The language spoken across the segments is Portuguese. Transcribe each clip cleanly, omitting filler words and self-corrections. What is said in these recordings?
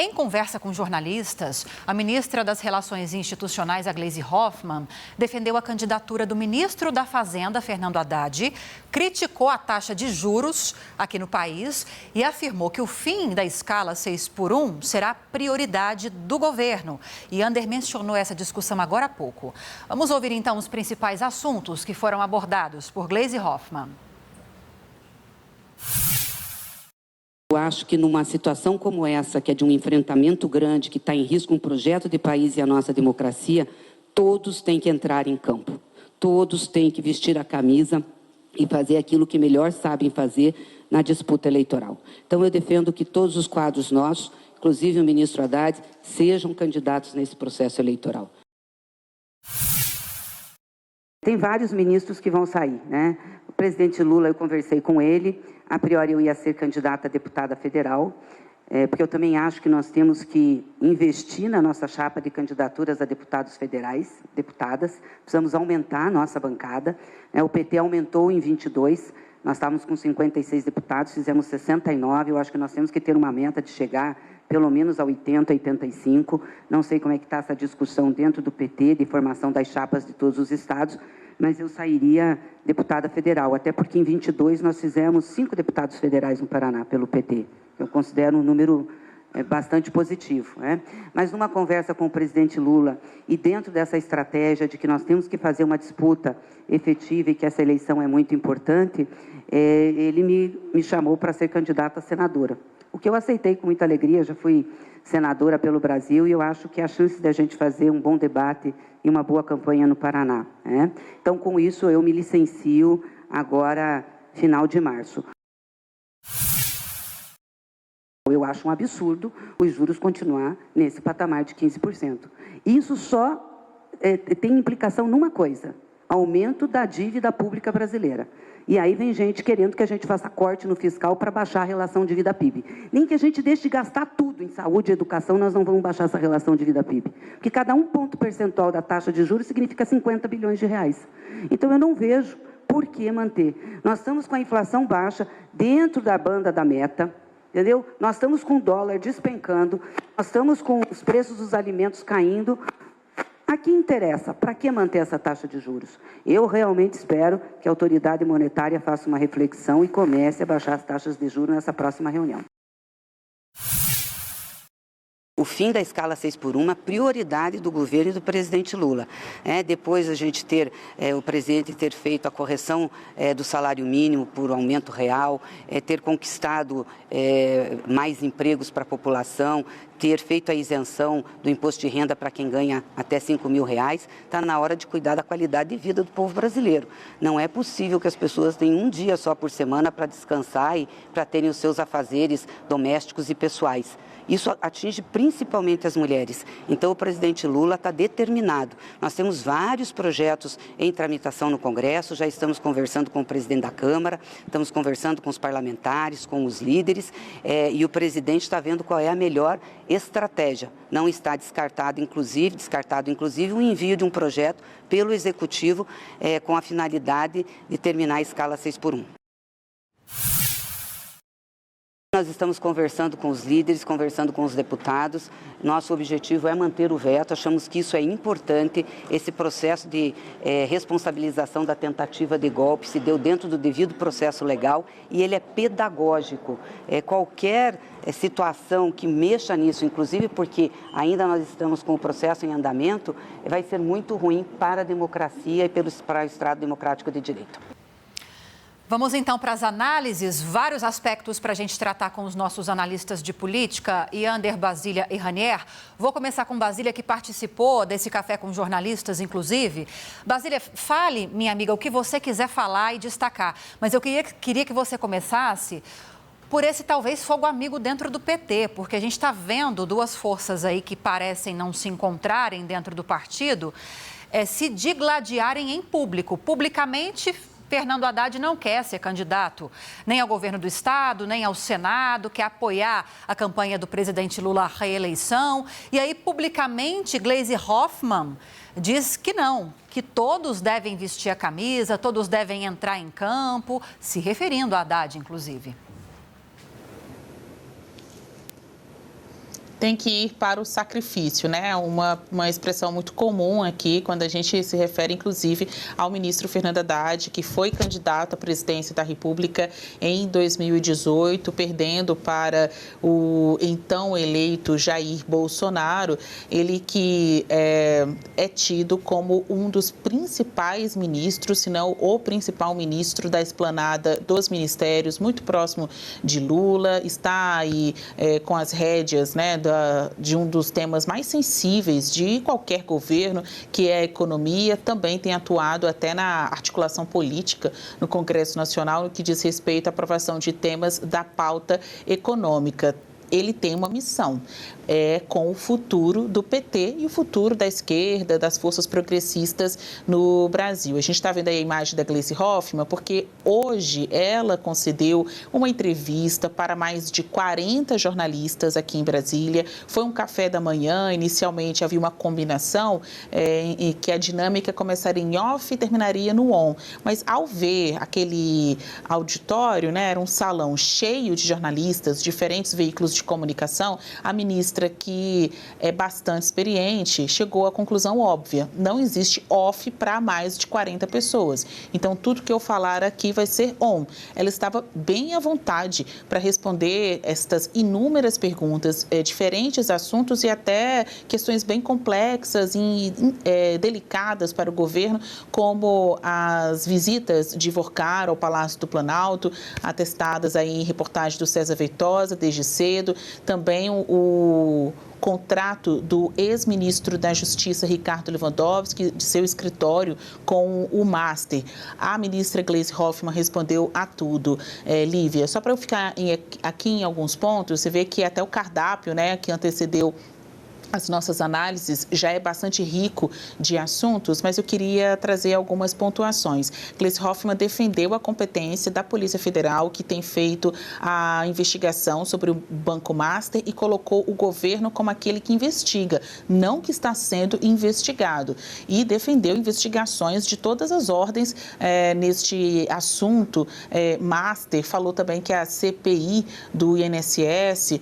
Em conversa com jornalistas, a ministra das Relações Institucionais, a Gleisi Hoffmann, defendeu a candidatura do ministro da Fazenda, Fernando Haddad, criticou a taxa de juros aqui no país e afirmou que o fim da escala 6x1 será prioridade do governo. E Ander mencionou essa discussão agora há pouco. Vamos ouvir então os principais assuntos que foram abordados por Gleisi Hoffmann. Eu acho que numa situação como essa, que é de um enfrentamento grande, que está em risco um projeto de país e a nossa democracia, todos têm que entrar em campo. Todos têm que vestir a camisa e fazer aquilo que melhor sabem fazer na disputa eleitoral. Então, eu defendo que todos os quadros nossos, inclusive o ministro Haddad, sejam candidatos nesse processo eleitoral. Tem vários ministros que vão sair, né? O presidente Lula, eu conversei com ele, a priori eu ia ser candidata a deputada federal, porque eu também acho que nós temos que investir na nossa chapa de candidaturas a deputados federais, deputadas, precisamos aumentar a nossa bancada, o PT aumentou em 22, nós estávamos com 56 deputados, fizemos 69, eu acho que nós temos que ter uma meta de chegar pelo menos a 80, 85, não sei como é que está essa discussão dentro do PT, de formação das chapas de todos os estados, mas eu sairia deputada federal, até porque em 22 nós fizemos 5 deputados federais no Paraná pelo PT. Eu considero um número bastante positivo, né? Mas numa conversa com o presidente Lula e dentro dessa estratégia de que nós temos que fazer uma disputa efetiva e que essa eleição é muito importante, ele me chamou para ser candidata a senadora. O que eu aceitei com muita alegria, já fui senadora pelo Brasil e eu acho que a chance da gente fazer um bom debate e uma boa campanha no Paraná, né? Então, com isso, eu me licencio agora, final de março. Eu acho um absurdo os juros continuar nesse patamar de 15%. Isso só tem implicação numa coisa, aumento da dívida pública brasileira. E aí vem gente querendo que a gente faça corte no fiscal para baixar a relação de vida-PIB. Nem que a gente deixe de gastar tudo em saúde e educação, nós não vamos baixar essa relação de vida-PIB. Porque cada ponto percentual da taxa de juros significa 50 bilhões de reais. Então, eu não vejo por que manter. Nós estamos com a inflação baixa, dentro da banda da meta, entendeu? Nós estamos com o dólar despencando, nós estamos com os preços dos alimentos caindo. A que interessa? Para que manter essa taxa de juros? Eu realmente espero que a autoridade monetária faça uma reflexão e comece a baixar as taxas de juros nessa próxima reunião. O fim da escala 6x1, prioridade do governo e do presidente Lula. Depois a gente o presidente ter feito a correção do salário mínimo por aumento real, ter conquistado mais empregos para a população, ter feito a isenção do imposto de renda para quem ganha até R$5.000, está na hora de cuidar da qualidade de vida do povo brasileiro. Não é possível que as pessoas tenham um dia só por semana para descansar e para terem os seus afazeres domésticos e pessoais. Isso atinge principalmente as mulheres. Então, o presidente Lula está determinado. Nós temos vários projetos em tramitação no Congresso, já estamos conversando com o presidente da Câmara, estamos conversando com os parlamentares, com os líderes, e o presidente está vendo qual é a melhor estratégia. Não está descartado, inclusive, o envio de um projeto pelo Executivo com a finalidade de terminar a escala 6x1. Nós estamos conversando com os líderes, conversando com os deputados. Nosso objetivo é manter o veto. Achamos que isso é importante. Esse processo de responsabilização da tentativa de golpe se deu dentro do devido processo legal e ele é pedagógico. Qualquer situação que mexa nisso, inclusive porque ainda nós estamos com o processo em andamento, vai ser muito ruim para a democracia e para o Estado democrático de direito. Vamos então para as análises, vários aspectos para a gente tratar com os nossos analistas de política, Ander, Basília e Ranier. Vou começar com Basília, que participou desse café com jornalistas, inclusive. Basília, fale, minha amiga, o que você quiser falar e destacar, mas eu queria que você começasse por esse talvez fogo amigo dentro do PT, porque a gente está vendo duas forças aí que parecem não se encontrarem dentro do partido, se digladiarem em público, publicamente. Fernando Haddad não quer ser candidato nem ao governo do Estado, nem ao Senado, quer apoiar a campanha do presidente Lula à reeleição. E aí, publicamente, Gleisi Hoffmann diz que não, que todos devem vestir a camisa, todos devem entrar em campo, se referindo a Haddad, inclusive. tem que ir para o sacrifício, né? Uma expressão muito comum aqui, quando a gente se refere, inclusive, ao ministro Fernando Haddad, que foi candidato à presidência da República em 2018, perdendo para o então eleito Jair Bolsonaro, ele que é tido como um dos principais ministros, se não o principal ministro da esplanada dos ministérios, muito próximo de Lula, está aí com as rédeas, né, de um dos temas mais sensíveis de qualquer governo, que é a economia, também tem atuado até na articulação política no Congresso Nacional, no que diz respeito à aprovação de temas da pauta econômica. Ele tem uma missão, com o futuro do PT e o futuro da esquerda, das forças progressistas no Brasil. A gente está vendo aí a imagem da Gleisi Hoffmann, porque hoje ela concedeu uma entrevista para mais de 40 jornalistas aqui em Brasília. Foi um café da manhã, inicialmente havia uma combinação em que a dinâmica começaria em off e terminaria no on. Mas ao ver aquele auditório, né, era um salão cheio de jornalistas, diferentes veículos de comunicação, a ministra, que é bastante experiente, chegou à conclusão óbvia: não existe off para mais de 40 pessoas. Então, tudo que eu falar aqui vai ser on. Ela estava bem à vontade para responder estas inúmeras perguntas, diferentes assuntos e até questões bem complexas e delicadas para o governo, como as visitas de Worcar ao Palácio do Planalto, atestadas aí em reportagem do César Veitosa desde cedo. Também o contrato do ex-ministro da Justiça, Ricardo Lewandowski, de seu escritório com o Master. A ministra Gleisi Hoffmann respondeu a tudo. Lívia, só para eu ficar aqui em alguns pontos, você vê que até o cardápio, né, que antecedeu as nossas análises, já é bastante rico de assuntos, mas eu queria trazer algumas pontuações. Gleisi Hoffmann defendeu a competência da Polícia Federal, que tem feito a investigação sobre o Banco Master, e colocou o governo como aquele que investiga, não que está sendo investigado. E defendeu investigações de todas as ordens neste assunto. Master falou também que a CPI do INSS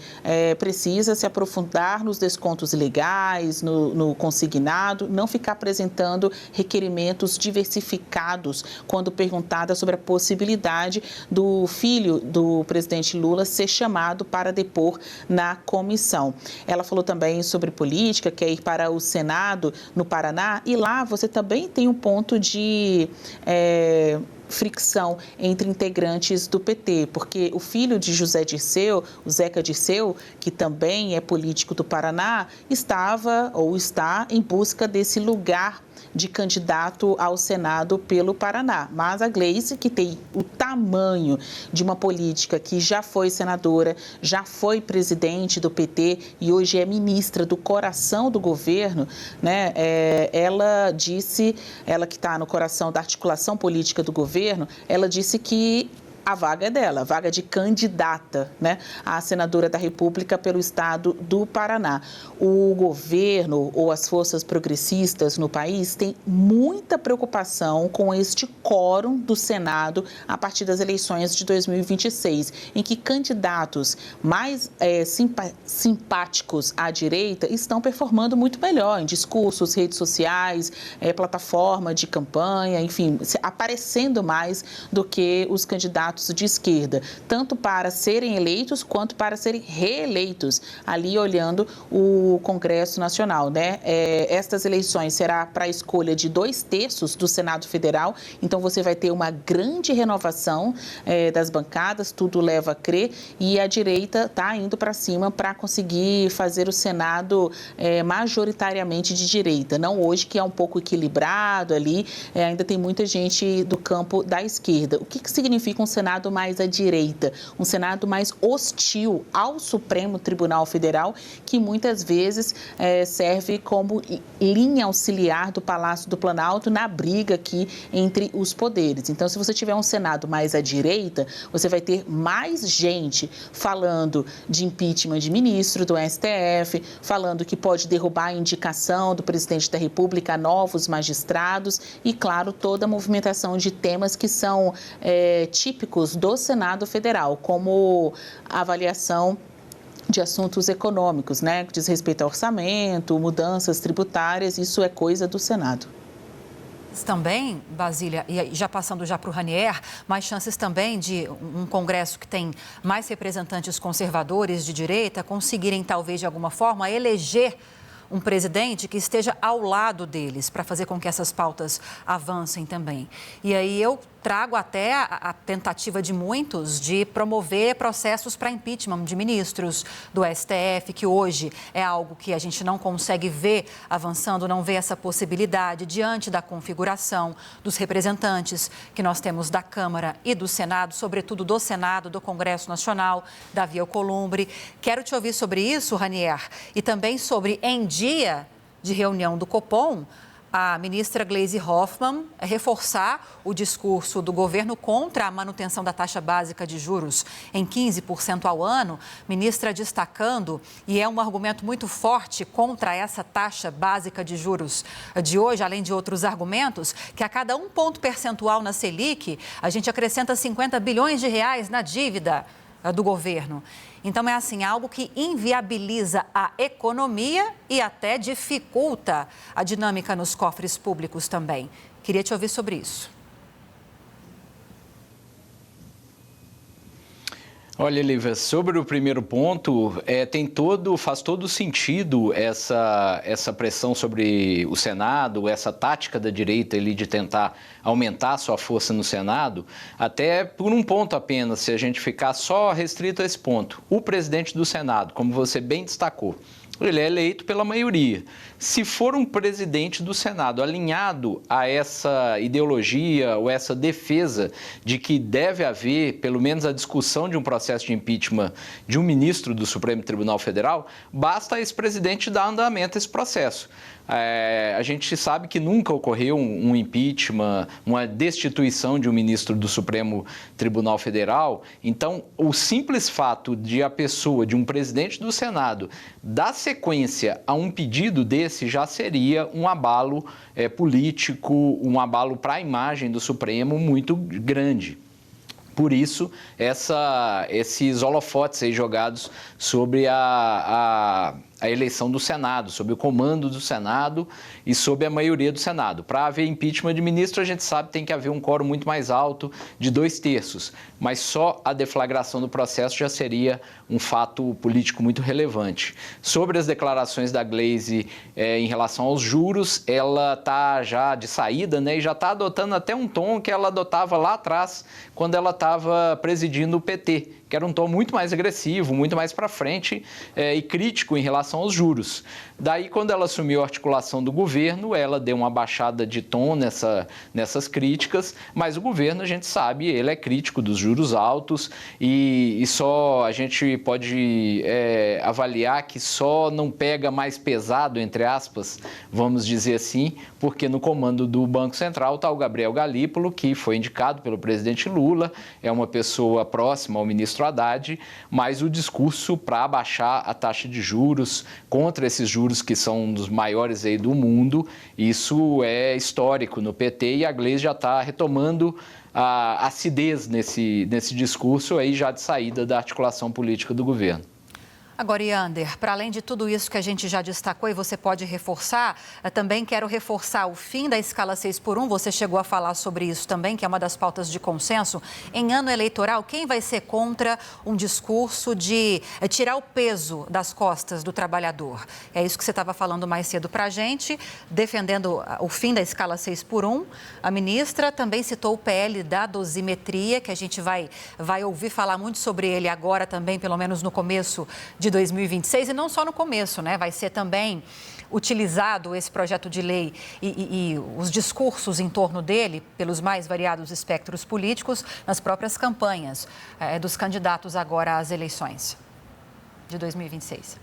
precisa se aprofundar nos descontos legais, no consignado, não ficar apresentando requerimentos diversificados quando perguntada sobre a possibilidade do filho do presidente Lula ser chamado para depor na comissão. Ela falou também sobre política, quer ir para o Senado no Paraná, e lá você também tem um ponto de fricção entre integrantes do PT, porque o filho de José Dirceu, o Zeca Dirceu, que também é político do Paraná, estava ou está em busca desse lugar de candidato ao Senado pelo Paraná. Mas a Gleisi, que tem o tamanho de uma política que já foi senadora, já foi presidente do PT e hoje é ministra do coração do governo, né? Ela disse, ela que está no coração da articulação política do governo, ela disse que a vaga é dela, a vaga de candidata, né, a senadora da República pelo estado do Paraná. O governo ou as forças progressistas no país têm muita preocupação com este quórum do Senado a partir das eleições de 2026, em que candidatos mais simpáticos à direita estão performando muito melhor em discursos, redes sociais, plataforma de campanha, enfim, aparecendo mais do que os candidatos de esquerda, tanto para serem eleitos quanto para serem reeleitos, ali olhando o Congresso Nacional, né? Estas eleições será para a escolha de 2/3 do Senado Federal, então você vai ter uma grande renovação das bancadas, tudo leva a crer, e a direita está indo para cima para conseguir fazer o Senado majoritariamente de direita, não hoje, que é um pouco equilibrado ali, ainda tem muita gente do campo da esquerda. O que significa um Senado mais à direita, um Senado mais hostil ao Supremo Tribunal Federal, que muitas vezes serve como linha auxiliar do Palácio do Planalto na briga aqui entre os poderes. Então, se você tiver um Senado mais à direita, você vai ter mais gente falando de impeachment de ministro do STF, falando que pode derrubar a indicação do presidente da República a novos magistrados e, claro, toda a movimentação de temas que são típicos do Senado Federal, como a avaliação de assuntos econômicos, né? Que diz respeito ao orçamento, mudanças tributárias, isso é coisa do Senado. Também, Basília, e já passando já para o Ranier, mais chances também de um Congresso que tem mais representantes conservadores de direita conseguirem, talvez, de alguma forma, eleger um presidente que esteja ao lado deles para fazer com que essas pautas avancem também. E aí eu trago até a tentativa de muitos de promover processos para impeachment de ministros do STF, que hoje é algo que a gente não consegue ver avançando, não vê essa possibilidade diante da configuração dos representantes que nós temos da Câmara e do Senado, sobretudo do Senado, do Congresso Nacional, Davi Alcolumbre. Quero te ouvir sobre isso, Ranier, e também sobre, em dia de reunião do Copom, a ministra Gleisi Hoffmann reforçar o discurso do governo contra a manutenção da taxa básica de juros em 15% ao ano, ministra destacando, e é um argumento muito forte contra essa taxa básica de juros de hoje, além de outros argumentos, que a cada 1 ponto percentual na Selic, a gente acrescenta 50 bilhões de reais na dívida do governo. Então, é assim, algo que inviabiliza a economia e até dificulta a dinâmica nos cofres públicos também. Queria te ouvir sobre isso. Olha, Lívia, sobre o primeiro ponto, faz todo sentido essa pressão sobre o Senado, essa tática da direita ali de tentar aumentar a sua força no Senado, até por um ponto apenas, se a gente ficar só restrito a esse ponto. O presidente do Senado, como você bem destacou, ele é eleito pela maioria. Se for um presidente do Senado alinhado a essa ideologia ou essa defesa de que deve haver, pelo menos, a discussão de um processo de impeachment de um ministro do Supremo Tribunal Federal, basta a esse presidente dar andamento a esse processo. A gente sabe que nunca ocorreu um impeachment, uma destituição de um ministro do Supremo Tribunal Federal. Então, o simples fato de a pessoa, de um presidente do Senado, dar sequência a um pedido desse já seria um abalo político, um abalo para a imagem do Supremo muito grande. Por isso, esses holofotes aí jogados sobre a eleição do Senado, sobre o comando do Senado e sobre a maioria do Senado. Para haver impeachment de ministro, a gente sabe que tem que haver um quórum muito mais alto, de 2/3, mas só a deflagração do processo já seria um fato político muito relevante. Sobre as declarações da Gleisi em relação aos juros, ela está já de saída, né, e já está adotando até um tom que ela adotava lá atrás, quando ela estava presidindo o PT, que era um tom muito mais agressivo, muito mais para frente e crítico em relação aos juros. Daí, quando ela assumiu a articulação do governo, ela deu uma baixada de tom nessas críticas, mas o governo, a gente sabe, ele é crítico dos juros altos e só a gente pode avaliar que só não pega mais pesado, entre aspas, vamos dizer assim, porque no comando do Banco Central está o Gabriel Galípolo, que foi indicado pelo presidente Lula, é uma pessoa próxima ao ministro Haddad, mas o discurso para abaixar a taxa de juros, contra esses juros que são um dos maiores aí do mundo, isso é histórico no PT e a Gleisi já está retomando a acidez nesse discurso aí já de saída da articulação política do governo. Agora, Yander, para além de tudo isso que a gente já destacou e você pode reforçar, também quero reforçar o fim da escala 6x1. Você chegou a falar sobre isso também, que é uma das pautas de consenso. Em ano eleitoral, quem vai ser contra um discurso de tirar o peso das costas do trabalhador? É isso que você estava falando mais cedo para a gente, defendendo o fim da escala 6x1. A ministra também citou o PL da dosimetria, que a gente vai ouvir falar muito sobre ele agora também, pelo menos no começo de 2026, e não só no começo, né? Vai ser também utilizado esse projeto de lei e os discursos em torno dele pelos mais variados espectros políticos nas próprias campanhas dos candidatos agora às eleições de 2026.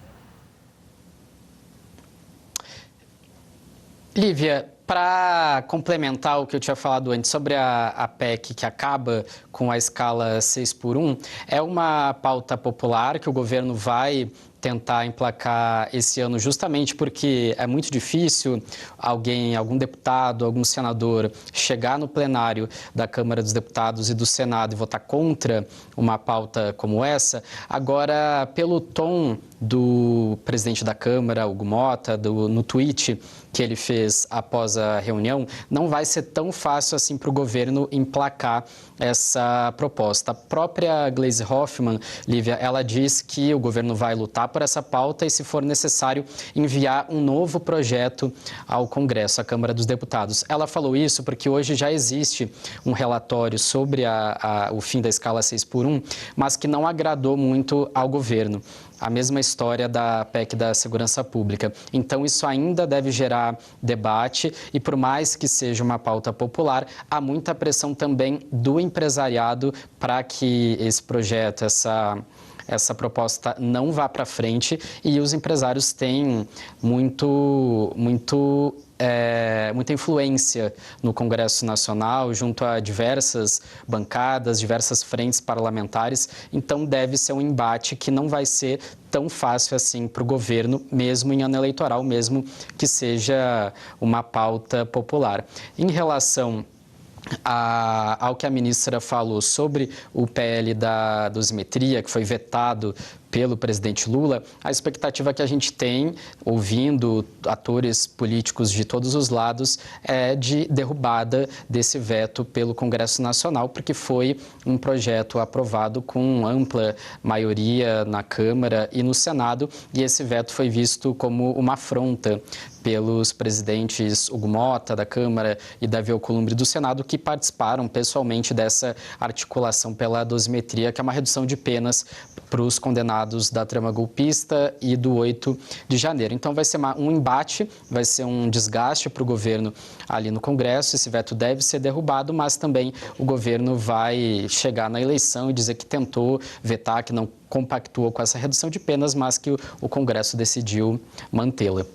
Lívia, para complementar o que eu tinha falado antes sobre a PEC que acaba com a escala 6x1, é uma pauta popular que o governo vai tentar emplacar esse ano, justamente porque é muito difícil algum deputado, algum senador chegar no plenário da Câmara dos Deputados e do Senado e votar contra uma pauta como essa. Agora, pelo tom do presidente da Câmara, Hugo Motta, no tweet que ele fez após a reunião, não vai ser tão fácil assim para o governo emplacar essa proposta. A própria Gleisi Hoffmann, Lívia, ela diz que o governo vai lutar por essa pauta e, se for necessário, enviar um novo projeto ao Congresso, à Câmara dos Deputados. Ela falou isso porque hoje já existe um relatório sobre o fim da escala 6x1, mas que não agradou muito ao governo. A mesma história da PEC da Segurança Pública. Então, isso ainda deve gerar debate e, por mais que seja uma pauta popular, há muita pressão também do empresariado para que esse projeto, essa proposta não vá para frente, e os empresários têm muita influência no Congresso Nacional, junto a diversas bancadas, diversas frentes parlamentares. Então, deve ser um embate que não vai ser tão fácil assim para o governo, mesmo em ano eleitoral, mesmo que seja uma pauta popular. Em relação ao que a ministra falou sobre o PL da dosimetria, que foi vetado pelo presidente Lula, a expectativa que a gente tem, ouvindo atores políticos de todos os lados, é de derrubada desse veto pelo Congresso Nacional, porque foi um projeto aprovado com ampla maioria na Câmara e no Senado, e esse veto foi visto como uma afronta pelos presidentes Hugo Motta, da Câmara, e Davi Alcolumbre, do Senado, que participaram pessoalmente dessa articulação pela dosimetria, que é uma redução de penas para os condenados da trama golpista e do 8 de janeiro. Então, vai ser um embate, vai ser um desgaste para o governo ali no Congresso. Esse veto deve ser derrubado, mas também o governo vai chegar na eleição e dizer que tentou vetar, que não compactuou com essa redução de penas, mas que o Congresso decidiu mantê-la.